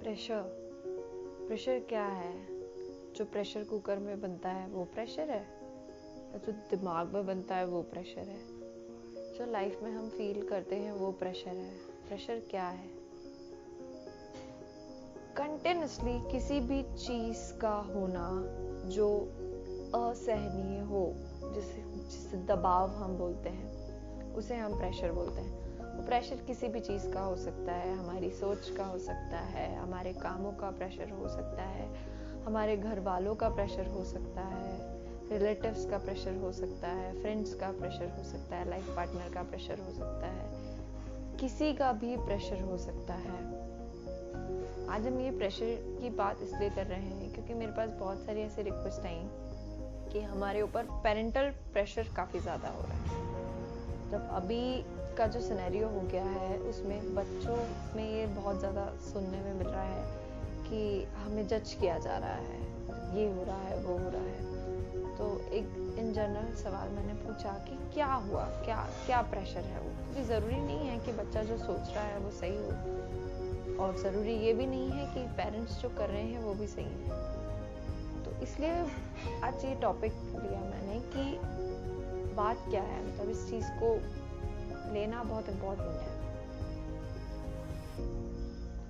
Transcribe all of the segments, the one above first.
Pressure pressure क्या है? जो प्रेशर कुकर में बनता है वो प्रेशर है, या जो दिमाग में बनता है वो प्रेशर है? जो लाइफ में हम फील करते हैं वो प्रेशर है। प्रेशर क्या है? कंटिन्यूसली किसी भी चीज का होना जो असहनीय हो, जिसे दबाव हम बोलते हैं, उसे हम प्रेशर बोलते हैं। वो प्रेशर किसी भी चीज का हो सकता है, हमारी सोच का हो सकता है, हमारे कामों का प्रेशर हो सकता है, हमारे घर वालों का प्रेशर हो सकता है, रिलेटिव्स का प्रेशर हो सकता है, फ्रेंड्स का प्रेशर हो सकता है, लाइफ पार्टनर का प्रेशर हो सकता है, किसी का भी प्रेशर हो सकता है। आज हम ये प्रेशर की बात इसलिए कर रहे हैं क्योंकि मेरे पास बहुत सारी ऐसी रिक्वेस्ट आई कि हमारे ऊपर पेरेंटल प्रेशर काफ़ी ज़्यादा हो रहा है। जब अभी का जो सिनेरियो हो गया है उसमें बच्चों में ये बहुत ज़्यादा सुनने में मिल रहा है कि हमें जज किया जा रहा है, ये हो रहा है, वो हो रहा है। तो एक इन जनरल सवाल मैंने पूछा कि क्या हुआ, क्या प्रेशर है वो? क्योंकि ज़रूरी नहीं है कि बच्चा जो सोच रहा है वो सही हो, और ज़रूरी ये भी नहीं है कि पेरेंट्स जो कर रहे हैं वो भी सही है। तो इसलिए आज ये टॉपिक लिया मैंने कि बात क्या है, मतलब इस चीज़ को लेना बहुत इम्पोर्टेंट है।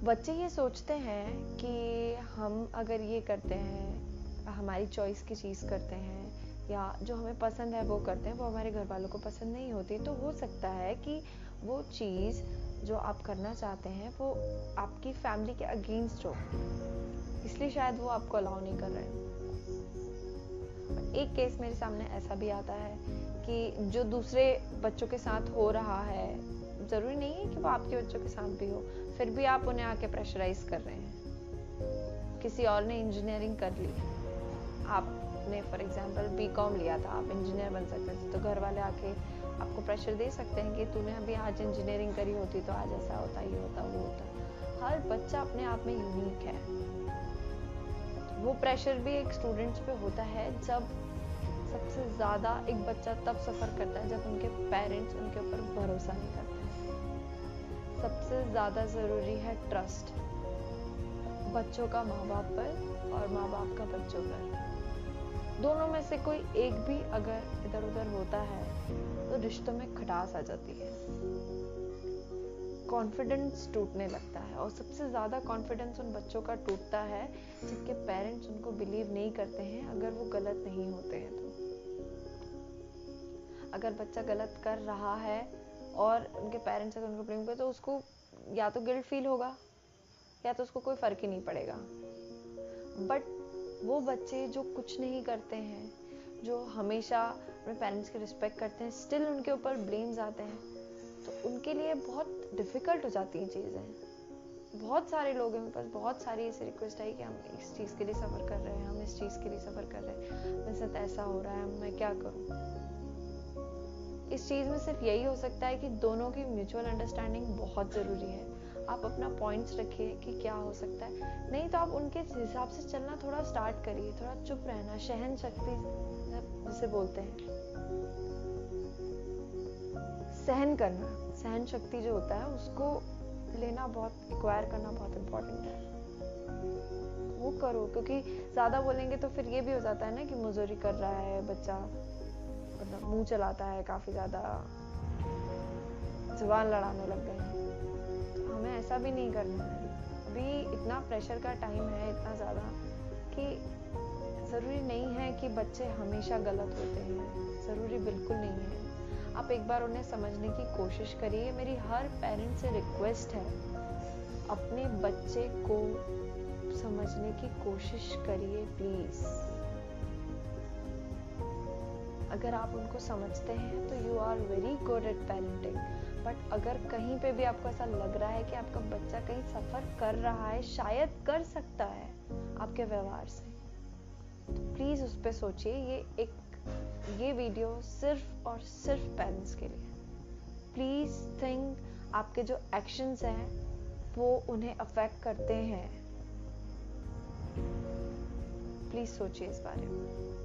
बच्चे ये सोचते हैं कि हम अगर ये करते हैं, हमारी चॉइस की चीज़ करते हैं या जो हमें पसंद है वो करते हैं, वो हमारे घर वालों को पसंद नहीं होती, तो हो सकता है कि वो चीज़ जो आप करना चाहते हैं वो आपकी फैमिली के अगेंस्ट हो, इसलिए शायद वो आपको अलाउ नहीं कर रहे हैं। एक केस मेरे सामने ऐसा भी आता है कि जो दूसरे बच्चों के साथ हो रहा है, ज़रूरी नहीं है कि वो आपके बच्चों के साथ भी हो, फिर भी आप उन्हें आके प्रेशराइज कर रहे हैं। किसी और ने इंजीनियरिंग कर ली, आपने फॉर एग्जांपल बीकॉम लिया था, आप इंजीनियर बन सकते थे, तो घर वाले आके आपको प्रेशर दे सकते हैं कि तूने अभी आज इंजीनियरिंग करी होती तो आज ऐसा होता, ये होता, वो होता। हर बच्चा अपने आप में यूनिक है। वो प्रेशर भी एक स्टूडेंट्स पे होता है जब सबसे ज़्यादा एक बच्चा तब सफ़र करता है जब उनके पेरेंट्स उनके ऊपर भरोसा नहीं करते हैं। सबसे ज़्यादा ज़रूरी है ट्रस्ट, बच्चों का माँ बाप पर और माँ बाप का बच्चों पर। दोनों में से कोई एक भी अगर इधर उधर होता है तो रिश्तों में खटास आ जाती है, कॉन्फिडेंस टूटने लगता है। और सबसे ज़्यादा कॉन्फिडेंस उन बच्चों का टूटता है जिनके पेरेंट्स उनको बिलीव नहीं करते हैं अगर वो गलत नहीं होते हैं। तो अगर बच्चा गलत कर रहा है और उनके पेरेंट्स अगर उनको ब्लेम करते तो उसको या तो गिल्ट फील होगा या तो उसको कोई फ़र्क ही नहीं पड़ेगा। बट वो बच्चे जो कुछ नहीं करते हैं, जो हमेशा अपने पेरेंट्स की रिस्पेक्ट करते हैं, स्टिल उनके ऊपर ब्लेम्स आते हैं, तो उनके लिए बहुत डिफ़िकल्ट हो जाती हैं चीज़ें। बहुत सारे लोग हैं, मेरे पास बहुत सारी ऐसी रिक्वेस्ट आई कि हम इस चीज़ के लिए सफ़र कर रहे हैं, हम इस चीज़ के लिए सफ़र कर रहे हैं, मेरे साथ ऐसा हो रहा है, मैं क्या करूँ। इस चीज़ में सिर्फ यही हो सकता है कि दोनों की म्यूचुअल अंडरस्टैंडिंग बहुत ज़रूरी है। आप अपना पॉइंट्स रखिए कि क्या हो सकता है, नहीं तो आप उनके हिसाब से चलना थोड़ा स्टार्ट करिए। थोड़ा चुप रहना, सहन शक्ति जिसे बोलते हैं, सहन करना, सहन शक्ति जो होता है उसको लेना, बहुत एक्वायर करना बहुत इम्पोर्टेंट है। वो करो, क्योंकि ज़्यादा बोलेंगे तो फिर ये भी हो जाता है ना कि मुजोरी कर रहा है बच्चा, मतलब मुंह चलाता है, काफ़ी ज़्यादा जुबान लड़ाने लग गए हैं। तो हमें ऐसा भी नहीं करना है। अभी इतना प्रेशर का टाइम है, इतना ज़्यादा, कि ज़रूरी नहीं है कि बच्चे हमेशा गलत होते हैं, ज़रूरी बिल्कुल नहीं है। आप एक बार उन्हें समझने की कोशिश करिए। मेरी हर पेरेंट से रिक्वेस्ट है, अपने बच्चे को समझने की कोशिश करिए प्लीज़। अगर आप उनको समझते हैं तो you are very good at parenting. But अगर कहीं पे भी आपको ऐसा लग रहा है कि आपका बच्चा कहीं सफ़र कर रहा है, शायद कर सकता है आपके व्यवहार से, तो प्लीज़ उस पर सोचिए। ये वीडियो सिर्फ और सिर्फ पेरेंट्स के लिए। प्लीज़ थिंक, आपके जो एक्शंस हैं वो उन्हें अफेक्ट करते हैं। प्लीज़ सोचिए इस बारे में।